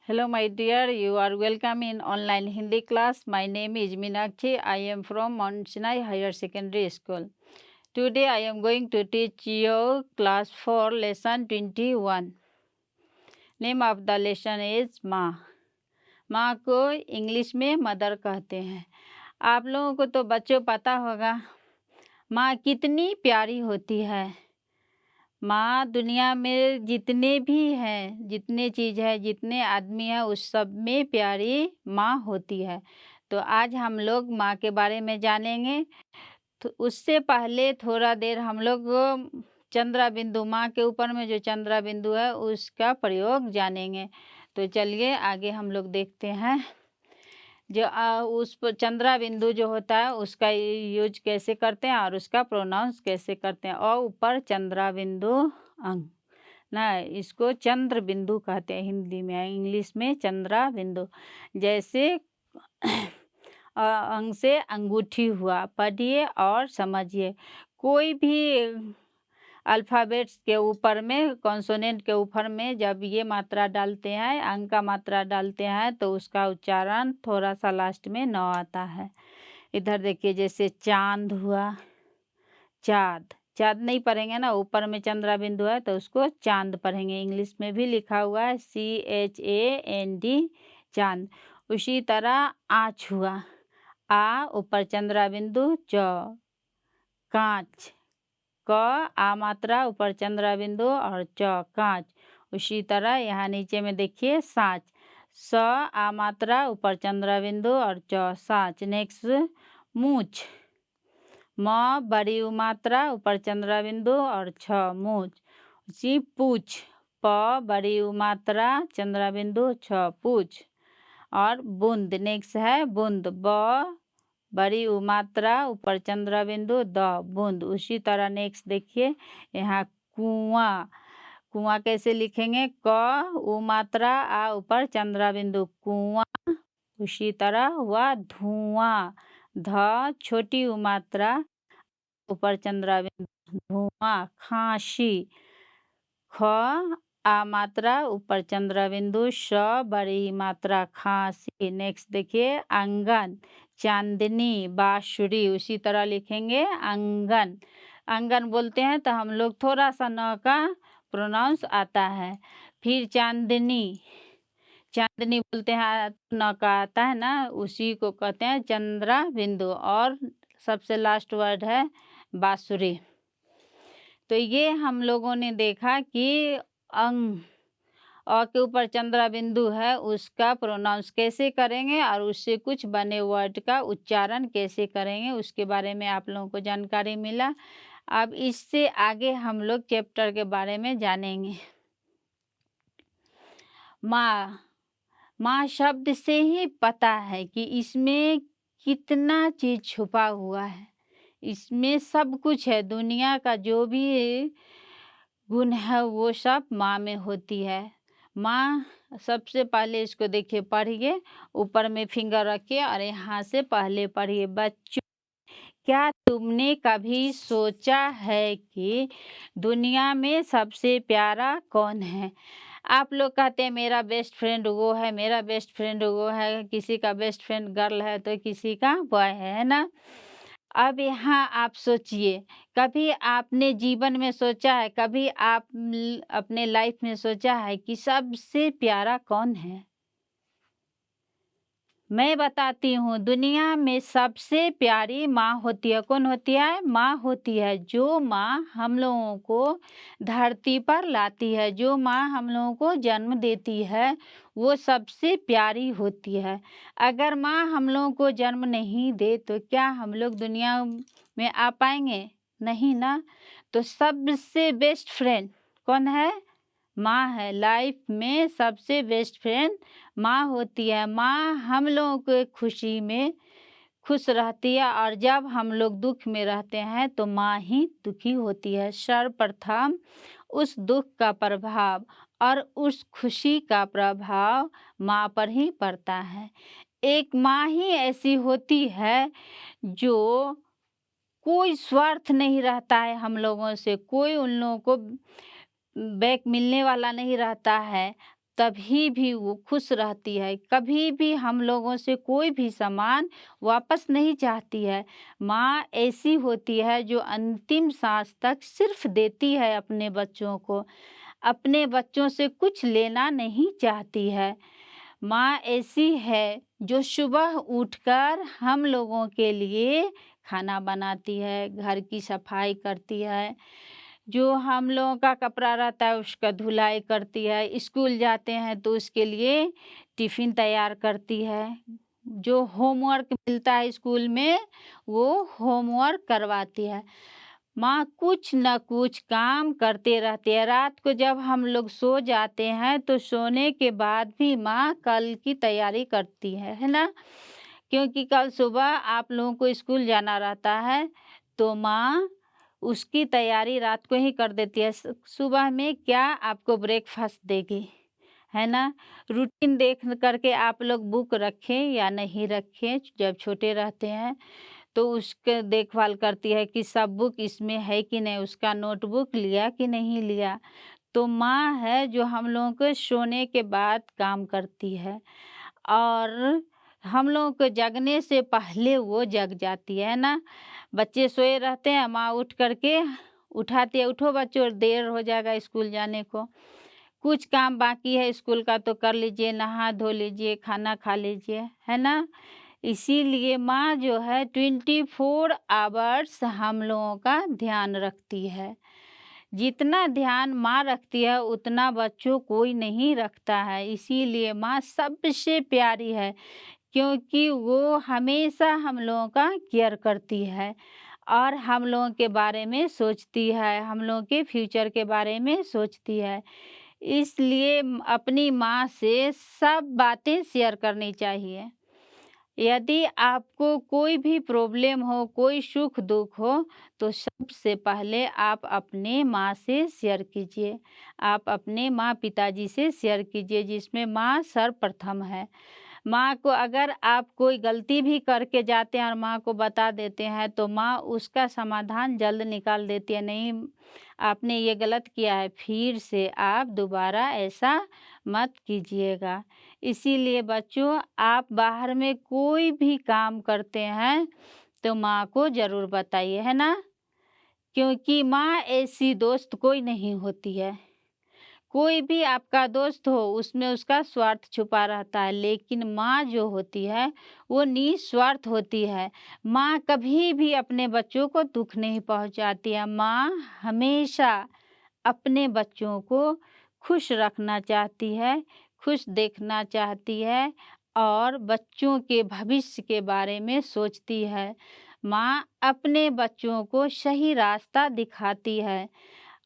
Hello, my dear. You are welcome in online Hindi class. My name is Meenakshi. I am from Mount Sinai Higher Secondary School. Today, I am going to teach you class 4, lesson 21. Name of the lesson is माँ. माँ को English में mother कहते हैं. आप लोगों को तो बच्चों पता होगा माँ कितनी प्यारी होती है. माँ दुनिया में जितने भी हैं, जितने चीज़ है, जितने आदमी हैं, उस सब में प्यारी माँ होती है. तो आज हम लोग माँ के बारे में जानेंगे. तो उससे पहले थोड़ा देर हम लोग चंद्रा बिंदु, माँ के ऊपर में जो चंद्रा बिंदु है उसका प्रयोग जानेंगे. तो चलिए आगे हम लोग देखते हैं. जो उस पर चंद्रा बिंदु जो होता है उसका यूज कैसे करते हैं और उसका प्रोनाउंस कैसे करते हैं. और ऊपर चंद्रा बिंदु अंग ना, इसको चंद्र बिंदु कहते हैं हिंदी में. इंग्लिश में चंद्रा बिंदु. जैसे अंग से अंगूठी हुआ. पढ़िए और समझिए. कोई भी अल्फ़ाबेट्स के ऊपर में, कॉन्सोनेंट के ऊपर में जब ये मात्रा डालते हैं, अंग का मात्रा डालते हैं, तो उसका उच्चारण थोड़ा सा लास्ट में न आता है. इधर देखिए, जैसे चांद हुआ, चाँद. चाँद नहीं पढ़ेंगे ना, ऊपर में चंद्रा बिंदु है तो उसको चांद पढ़ेंगे. इंग्लिश में भी लिखा हुआ है CHAND, चांद. उसी तरह आँच हुआ. ऊपर चंद्रा बिंदु. कांच. क आ मात्रा ऊपर चंद्रा बिंदु और कांच. उसी तरह यहाँ नीचे में देखिए साँच. आ मात्रा ऊपर चंद्रा बिंदु और साँच. नेक्स्ट मूछ. बड़ी उ मात्रा ऊपर चंद्रा बिंदु और मूछ. उसी पूछ. बड़ी उ मात्रा चंद्रा बिंदु पूछ. और बूंद. नेक्स्ट है बूंद. बड़ी उ मात्रा ऊपर चंद्रा बिंदु बूंद. उसी तरह नेक्स्ट देखिए यहाँ कुआं. कुआं कैसे लिखेंगे? क उ मात्रा आ ऊपर चंद्रा बिंदु कुआं. उसी तरह हुआ धुआं. छोटी उ मात्रा ऊपर चंद्रा बिंदु धुआं. खांसी. ख आ मात्रा ऊपर चंद्रा बिंदु बड़ी मात्रा खांसी. नेक्स्ट देखिए आंगन. चांदनी. बांसुरी. उसी तरह लिखेंगे आंगन. आंगन बोलते हैं तो हम लोग थोड़ा सा न का प्रोनाउंस आता है. फिर चांदनी. चांदनी बोलते हैं न का आता है ना, उसी को कहते हैं चंद्रा बिंदु. और सबसे लास्ट वर्ड है बांसुरी. तो ये हम लोगों ने देखा कि अंग के ऊपर चंद्रा बिंदु है उसका प्रोनाउंस कैसे करेंगे और उससे कुछ बने वर्ड का उच्चारण कैसे करेंगे, उसके बारे में आप लोगों को जानकारी मिला. अब इससे आगे हम लोग चैप्टर के बारे में जानेंगे. माँ शब्द से ही पता है कि इसमें कितना चीज छुपा हुआ है. इसमें सब कुछ है. दुनिया का जो भी गुण है वो सब माँ में होती है. माँ सबसे पहले इसको देखिए, पढ़िए. ऊपर में फिंगर रखिए और यहाँ से पहले पढ़िए. बच्चों, क्या तुमने कभी सोचा है कि दुनिया में सबसे प्यारा कौन है? आप लोग कहते हैं मेरा बेस्ट फ्रेंड वो है, मेरा बेस्ट फ्रेंड वो है. किसी का बेस्ट फ्रेंड गर्ल है तो किसी का बॉय है ना. अब यहाँ आप सोचिए, कभी आपने जीवन में सोचा है, कभी आप अपने लाइफ में सोचा है कि सबसे प्यारा कौन है? मैं बताती हूँ. दुनिया में सबसे प्यारी माँ होती है. कौन होती है? माँ होती है. जो माँ हम लोगों को धरती पर लाती है, जो माँ हम लोगों को जन्म देती है, वो सबसे प्यारी होती है. अगर माँ हम लोगों को जन्म नहीं दे तो क्या हम लोग दुनिया में आ पाएंगे? नहीं ना. तो सबसे बेस्ट फ्रेंड कौन है? माँ है. लाइफ में सबसे बेस्ट फ्रेंड माँ होती है. माँ हम लोगों के खुशी में खुश रहती है और जब हम लोग दुख में रहते हैं तो माँ ही दुखी होती है. सर्वप्रथम उस दुख का प्रभाव और उस खुशी का प्रभाव माँ पर ही पड़ता है. एक माँ ही ऐसी होती है जो कोई स्वार्थ नहीं रहता है हम लोगों से. कोई उन लोगों को बैक मिलने वाला नहीं रहता है. तभी भी वो खुश रहती है। कभी भी हम लोगों से कोई भी सामान वापस नहीं चाहती है। माँ ऐसी होती है जो अंतिम साँस तक सिर्फ़ देती है अपने बच्चों को, अपने बच्चों से कुछ लेना नहीं चाहती है। माँ ऐसी है जो सुबह उठकर हम लोगों के लिए खाना बनाती है, घर की सफाई करती है, जो हम लोगों का कपड़ा रहता है उसका धुलाई करती है, स्कूल जाते हैं तो उसके लिए टिफ़िन तैयार करती है, जो होमवर्क मिलता है स्कूल में वो होमवर्क करवाती है। माँ कुछ न कुछ काम करते रहती है। रात को जब हम लोग सो जाते हैं तो सोने के बाद भी माँ कल की तैयारी करती है ना? क्योंकि कल सुबह आप लोगों को स्कूल जाना रहता है, तो माँ उसकी तैयारी रात को ही कर देती है। सुबह में क्या आपको ब्रेकफ़ास्ट देगी, है ना? रूटीन देख करके आप लोग बुक रखें या नहीं रखें, जब छोटे रहते हैं तो उसके देखभाल करती है कि सब बुक इसमें है कि नहीं, उसका नोटबुक लिया कि नहीं लिया। तो माँ है जो हम लोगों को सोने के बाद काम करती है और हम लोगों को जगने से पहले वो जग जाती है ना। बच्चे सोए रहते हैं, माँ उठ कर के उठाती है, "उठो बच्चों, देर हो जाएगा स्कूल जाने को। कुछ काम बाकी है स्कूल का तो कर लीजिए, नहा धो लीजिए, खाना खा लीजिए।" है ना? इसीलिए माँ जो है 24 आवर्स हम लोगों का ध्यान रखती है। जितना ध्यान माँ रखती है उतना बच्चों कोई नहीं रखता है। इसीलिए माँ सबसे प्यारी है क्योंकि वो हमेशा हम लोगों का केयर करती है और हम लोगों के बारे में सोचती है, हम लोगों के फ्यूचर के बारे में सोचती है। इसलिए अपनी माँ से सब बातें शेयर करनी चाहिए। यदि आपको कोई भी प्रॉब्लम हो, कोई सुख-दुःख हो, तो सबसे पहले आप अपने माँ से शेयर कीजिए। आप अपने माँ-पिताजी से शेयर कीजिए जिसमें माँ सर्वप्रथम है। माँ को अगर आप कोई गलती भी करके जाते हैं और माँ को बता देते हैं, तो माँ उसका समाधान जल्द निकाल देती है, "नहीं, आपने ये गलत किया है, फिर से आप दोबारा ऐसा मत कीजिएगा।" इसीलिए बच्चों आप बाहर में कोई भी काम करते हैं तो माँ को ज़रूर बताइए, है ना? क्योंकि माँ ऐसी दोस्त कोई नहीं होती है। कोई भी आपका दोस्त हो उसमें उसका स्वार्थ छुपा रहता है, लेकिन माँ जो होती है वो निस्वार्थ होती है। माँ कभी भी अपने बच्चों को दुःख नहीं पहुँचाती है। माँ हमेशा अपने बच्चों को खुश रखना चाहती है, खुश देखना चाहती है और बच्चों के भविष्य के बारे में सोचती है। माँ अपने बच्चों को सही रास्ता दिखाती है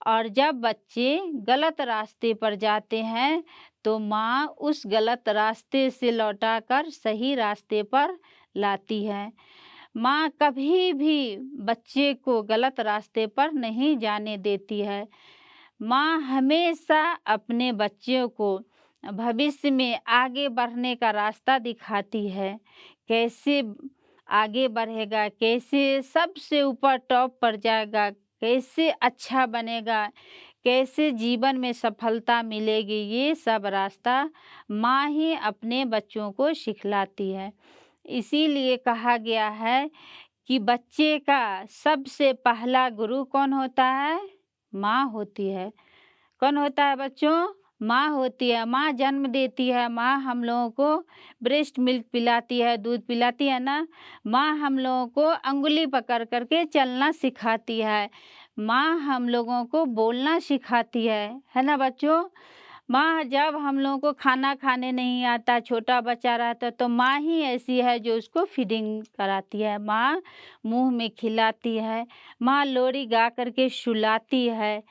और जब बच्चे गलत रास्ते पर जाते हैं, तो माँ उस गलत रास्ते से लौटाकर सही रास्ते पर लाती है। माँ कभी भी बच्चे को गलत रास्ते पर नहीं जाने देती है। माँ हमेशा अपने बच्चों को भविष्य में आगे बढ़ने का रास्ता दिखाती है। कैसे आगे बढ़ेगा, कैसे सबसे ऊपर टॉप पर जाएगा, कैसे अच्छा बनेगा, कैसे जीवन में सफलता मिलेगी, ये सब रास्ता माँ ही अपने बच्चों को सिखलाती है। इसीलिए कहा गया है कि बच्चे का सबसे पहला गुरु कौन होता है? माँ होती है। कौन होता है बच्चों? माँ होती है। माँ जन्म देती है, माँ हम लोगों को ब्रेस्ट मिल्क पिलाती है, दूध पिलाती है ना। माँ हम लोगों को अंगुली पकड़ कर के चलना सिखाती है। माँ हम लोगों को बोलना सिखाती है ना बच्चों? माँ जब हम लोगों को खाना खाने नहीं आता, छोटा बच्चा रहता है, तो माँ ही ऐसी है जो उसको फीडिंग कराती है। माँ मुँह में खिलाती है, माँ लोरी गा कर के सुलाती है।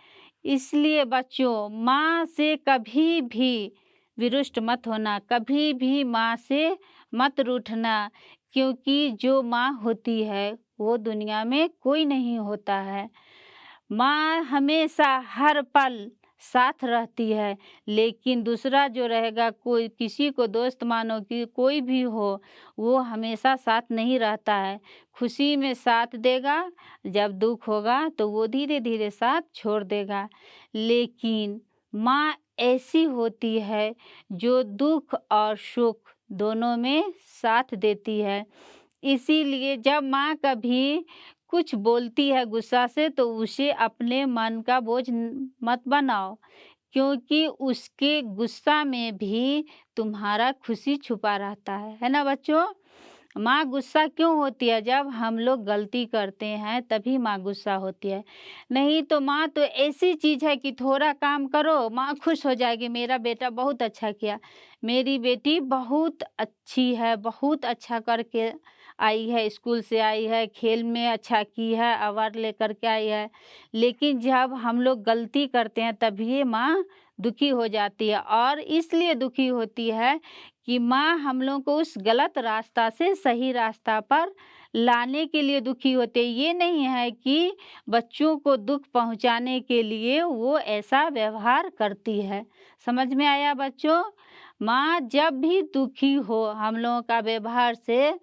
इसलिए बच्चों माँ से कभी भी विरुष्ट मत होना, कभी भी माँ से मत रूठना क्योंकि जो माँ होती है वो दुनिया में कोई नहीं होता है। माँ हमेशा हर पल साथ रहती है, लेकिन दूसरा जो रहेगा कोई किसी को दोस्त मानो कि कोई भी हो, वो हमेशा साथ नहीं रहता है। खुशी में साथ देगा, जब दुःख होगा तो वो धीरे-धीरे साथ छोड़ देगा। लेकिन माँ ऐसी होती है जो दुख और सुख दोनों में साथ देती है। इसीलिए जब माँ कभी कुछ बोलती है गुस्सा से तो उसे अपने मन का बोझ मत बनाओ, क्योंकि उसके गुस्सा में भी तुम्हारा खुशी छुपा रहता है ना बच्चों? माँ गुस्सा क्यों होती है? जब हम लोग गलती करते हैं तभी माँ गुस्सा होती है। नहीं तो माँ तो ऐसी चीज़ है कि थोड़ा काम करो, माँ खुश हो जाएगी, मेरा बेटा बहुत अच्छा किया, मेरी बेटी बहुत अच्छी है, बहुत अच्छा करके आई है, स्कूल से आई है, खेल में अच्छा की है, अवार्ड लेकर के आई है। लेकिन जब हम लोग गलती करते हैं तभी माँ दुखी हो जाती है, और इसलिए दुखी होती है कि माँ हम लोग को उस गलत रास्ता से सही रास्ता पर लाने के लिए दुखी होते हैं। ये नहीं है कि बच्चों को दुख पहुँचाने के लिए वो ऐसा व्यवहार करती है। समझ में आया बच्चों? माँ जब भी दुखी हो हम लोगों का व्यवहार से,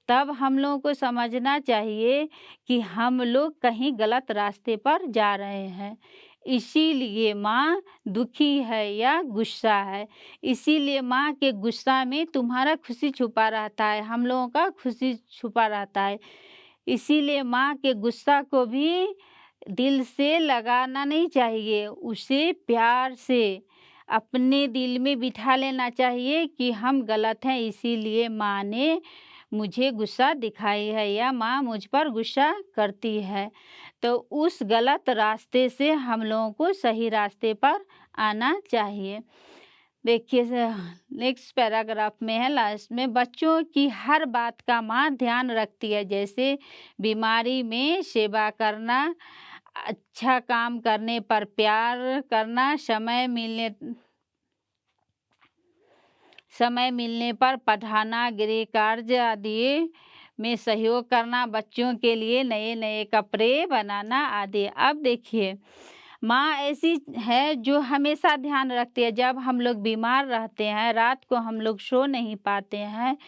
तब हम लोगों को समझना चाहिए कि हम लोग कहीं गलत रास्ते पर जा रहे हैं। इसीलिए माँ दुखी है या गुस्सा है। इसीलिए माँ के गुस्सा में तुम्हारा खुशी छुपा रहता है, हम लोगों का खुशी छुपा रहता है। इसीलिए माँ के गुस्सा को भी दिल से लगाना नहीं चाहिए, उसे प्यार से अपने दिल में बिठा लेना चाहिए कि हम गलत हैं, इसीलिए माँ ने मुझे गुस्सा दिखाई है या माँ मुझ पर गुस्सा करती है। तो उस गलत रास्ते से हम लोगों को सही रास्ते पर आना चाहिए। देखिए नेक्स्ट पैराग्राफ में है लास्ट में, बच्चों की हर बात का माँ ध्यान रखती है, जैसे बीमारी में सेवा करना, अच्छा काम करने पर प्यार करना, समय मिलने पर पढ़ाना, गृह कार्य आदि में सहयोग करना, बच्चों के लिए नए नए कपड़े बनाना आदि। अब देखिए माँ ऐसी है जो हमेशा ध्यान रखती है। जब हम लोग बीमार रहते हैं, रात को हम लोग सो नहीं पाते हैं,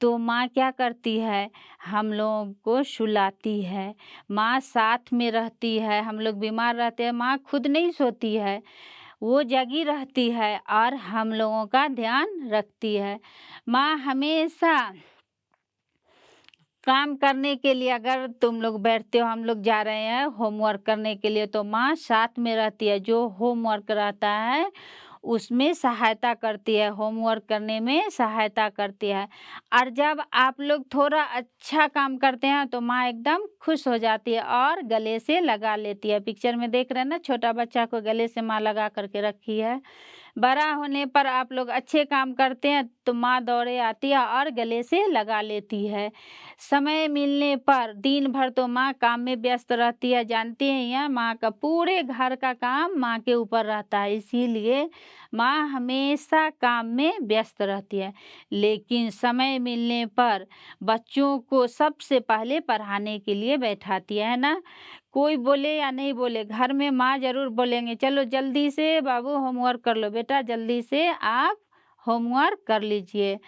तो माँ क्या करती है? हम लोगों को सुलाती है, माँ साथ में रहती है। हम लोग बीमार रहते हैं, माँ खुद नहीं सोती है, वो जगी रहती है और हम लोगों का ध्यान रखती है। माँ हमेशा काम करने के लिए, अगर तुम लोग बैठते हो, हम लोग जा रहे हैं होमवर्क करने के लिए, तो माँ साथ में रहती है, जो होमवर्क रहता है उसमें सहायता करती है, होमवर्क करने में सहायता करती है। और जब आप लोग थोड़ा अच्छा काम करते हैं तो माँ एकदम खुश हो जाती है और गले से लगा लेती है। पिक्चर में देख रहे हैं ना, छोटा बच्चा को गले से माँ लगा करके रखी है। बड़ा होने पर आप लोग अच्छे काम करते हैं तो माँ दौड़े आती है और गले से लगा लेती है। समय मिलने पर दिन भर तो माँ काम में व्यस्त रहती है, जानते हैं, या माँ का पूरे घर का काम माँ के ऊपर रहता है, इसीलिए माँ हमेशा काम में व्यस्त रहती है। लेकिन समय मिलने पर बच्चों को सबसे पहले पढ़ाने के लिए बैठाती है ना। कोई बोले या नहीं बोले, घर में माँ ज़रूर बोलेंगे, चलो जल्दी से बाबू होमवर्क कर लो, बेटा जल्दी से आप होमवर्क कर लीजिए।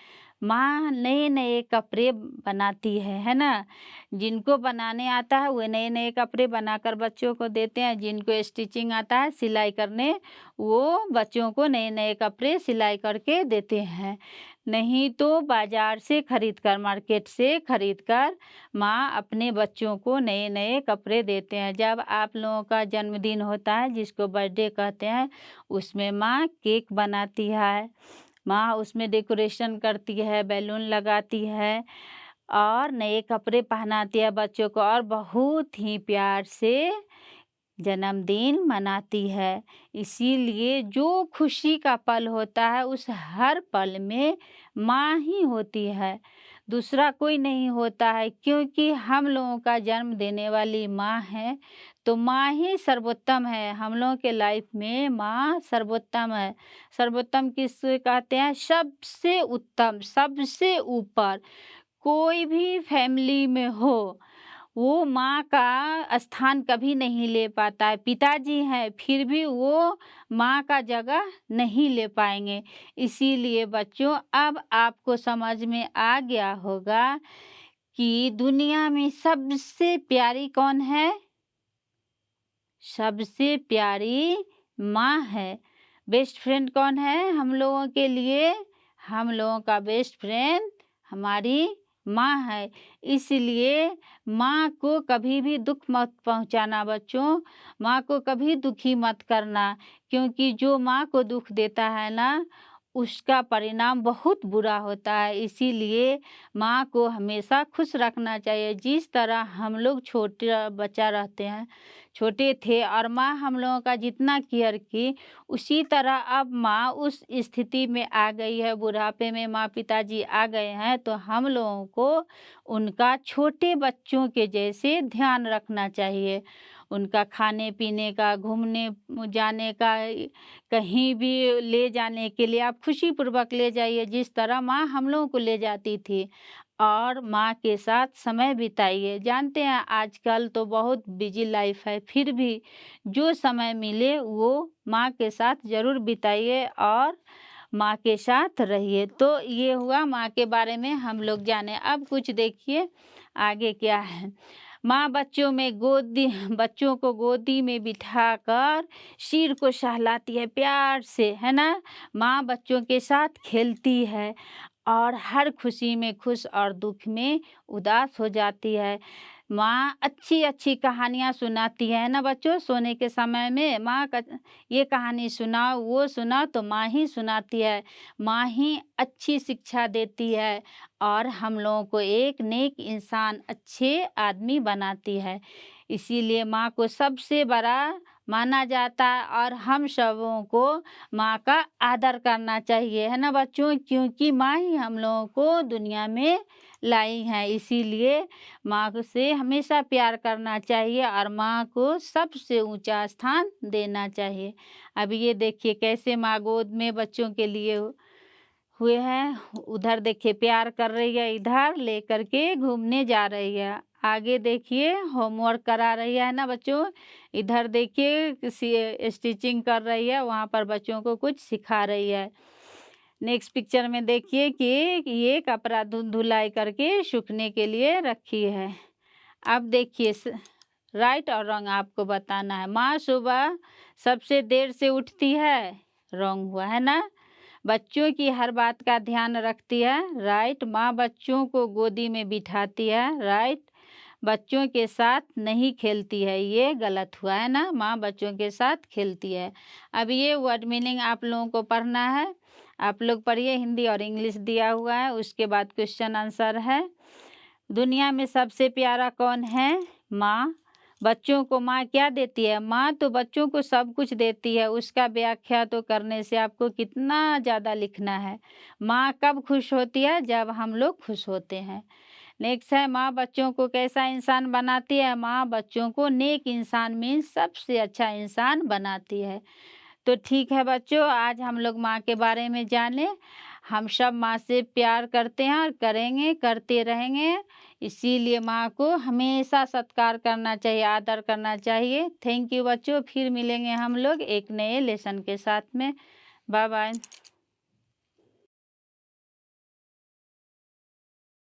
माँ नए-नए कपड़े बनाती है ना? जिनको बनाने आता है वो नए-नए कपड़े बनाकर बच्चों को देते हैं, जिनको स्टिचिंग आता है सिलाई करने, वो बच्चों को नए-नए कपड़े सिलाई करके देते हैं। नहीं तो बाज़ार से खरीद कर, मार्केट से खरीद कर माँ अपने बच्चों को नए-नए कपड़े देते हैं। जब आप लोगों का जन्मदिन होता है, जिसको बर्थडे कहते हैं, उसमें माँ केक बनाती है, माँ उसमें डेकोरेशन करती है, बैलून लगाती है और नए कपड़े पहनाती है बच्चों को और बहुत ही प्यार से जन्मदिन मनाती है। इसीलिए जो खुशी का पल होता है उस हर पल में माँ ही होती है, दूसरा कोई नहीं होता है, क्योंकि हम लोगों का जन्म देने वाली माँ है। तो माँ ही सर्वोत्तम है, हम लोगों के लाइफ में माँ सर्वोत्तम है। सर्वोत्तम किसे कहते हैं? सबसे उत्तम, सबसे ऊपर। कोई भी फैमिली में हो, वो माँ का स्थान कभी नहीं ले पाता है। पिताजी हैं फिर भी वो माँ का जगह नहीं ले पाएँगे। इसीलिए बच्चों अब आपको समझ में आ गया होगा कि दुनिया में सबसे प्यारी कौन है? सबसे प्यारी माँ है। बेस्ट फ्रेंड कौन है हम लोगों के लिए? हम लोगों का बेस्ट फ्रेंड हमारी माँ है। इसलिए माँ को कभी भी दुःख मत पहुँचाना बच्चों, माँ को कभी दुखी मत करना, क्योंकि जो माँ को दुःख देता है ना, उसका परिणाम बहुत बुरा होता है। इसीलिए माँ को हमेशा खुश रखना चाहिए। जिस तरह हम लोग छोटा बच्चा रहते हैं, छोटे थे और माँ हम लोगों का जितना केयर की, उसी तरह अब माँ उस स्थिति में आ गई है, बुढ़ापे में माँ-पिताजी आ गए हैं, तो हम लोगों को उनका छोटे बच्चों के जैसे ध्यान रखना चाहिए। उनका खाने-पीने का, घूमने जाने का, कहीं भी ले जाने के लिए आप खुशीपूर्वक ले जाइए, जिस तरह माँ हम लोगों को ले जाती थी। और माँ के साथ समय बिताइए। जानते हैं आजकल तो बहुत बिज़ी लाइफ़ है, फिर भी जो समय मिले वो माँ के साथ ज़रूर बिताइए और माँ के साथ रहिए। तो ये हुआ माँ के बारे में हम लोग जाने। अब कुछ देखिए आगे क्या है। माँ बच्चों को गोदी में बिठाकर सिर को सहलाती है प्यार से, है ना? माँ बच्चों के साथ खेलती है और हर खुशी में खुश और दुःख में उदास हो जाती है। माँ अच्छी-अच्छी कहानियाँ सुनाती है ना बच्चों, सोने के समय में माँ का ये कहानी सुनाओ, वो सुनाओ तो माँ ही सुनाती है। माँ ही अच्छी शिक्षा देती है और हम लोगों को एक नेक इंसान, अच्छे आदमी बनाती है। इसीलिए माँ को सबसे बड़ा माना जाता है और हम सबों को माँ का आदर करना चाहिए, है ना बच्चों? क्योंकि माँ ही हम लोगों को दुनिया में लाई हैं। इसीलिए माँ को से हमेशा प्यार करना चाहिए और माँ को सबसे ऊँचा स्थान देना चाहिए। अब ये देखिए कैसे माँ गोद में बच्चों के लिए हुए हैं। उधर देखिए प्यार कर रही है, इधर लेकर के घूमने जा रही है। आगे देखिए होमवर्क करा रही है ना बच्चों। इधर देखिए किसी स्टिचिंग कर रही है, वहाँ पर बच्चों को कुछ सिखा रही है। नेक्स्ट पिक्चर में देखिए कि ये कपड़ा धुलाई करके सूखने के लिए रखी है। अब देखिए राइट और रॉन्ग आपको बताना है। माँ सुबह सबसे देर से उठती है, रॉन्ग हुआ है ना? बच्चों की हर बात का ध्यान रखती है, राइट। माँ बच्चों को गोदी में बिठाती है, राइट। बच्चों के साथ नहीं खेलती है, ये गलत हुआ है ना? माँ बच्चों के साथ खेलती है। अब ये वर्ड मीनिंग आप लोगों को पढ़ना है। आप लोग पढ़िए, हिंदी और इंग्लिश दिया हुआ है, उसके बाद क्वेश्चन आंसर है। दुनिया में सबसे प्यारा कौन है? माँ। बच्चों को माँ क्या देती है? माँ तो बच्चों को सब कुछ देती है, उसका व्याख्या तो करने से आपको कितना ज़्यादा लिखना है। माँ कब खुश होती है? जब हम लोग खुश होते हैं। नेक्स्ट है माँ बच्चों को कैसा इंसान बनाती है? माँ बच्चों को नेक इंसान मीन्स सबसे अच्छा इंसान बनाती है। तो ठीक है बच्चों, आज हम लोग माँ के बारे में जाने। हम सब माँ से प्यार करते हैं और करेंगे, करते रहेंगे। इसीलिए माँ को हमेशा सत्कार करना चाहिए, आदर करना चाहिए। थैंक यू बच्चों, फिर मिलेंगे हम लोग एक नए लेसन के साथ में। Bye bye.